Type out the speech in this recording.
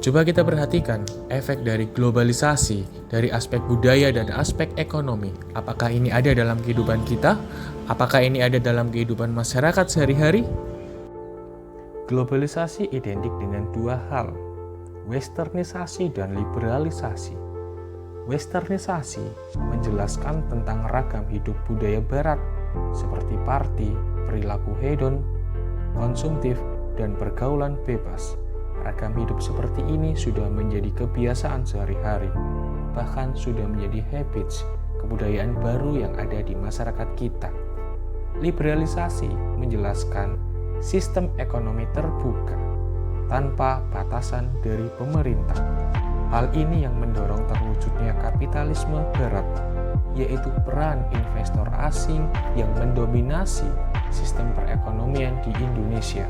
Coba kita perhatikan efek dari globalisasi, dari aspek budaya dan aspek ekonomi. Apakah ini ada dalam kehidupan kita? Apakah ini ada dalam kehidupan masyarakat sehari-hari? Globalisasi identik dengan dua hal, westernisasi dan liberalisasi. Westernisasi menjelaskan tentang ragam hidup budaya barat, seperti party, perilaku hedon, konsumtif, dan pergaulan bebas. Ragam hidup seperti ini sudah menjadi kebiasaan sehari-hari, bahkan sudah menjadi habits, kebudayaan baru yang ada di masyarakat kita. Liberalisasi menjelaskan sistem ekonomi terbuka, tanpa batasan dari pemerintah. Hal ini yang mendorong terwujudnya kapitalisme barat, yaitu peran investor asing yang mendominasi sistem perekonomian di Indonesia.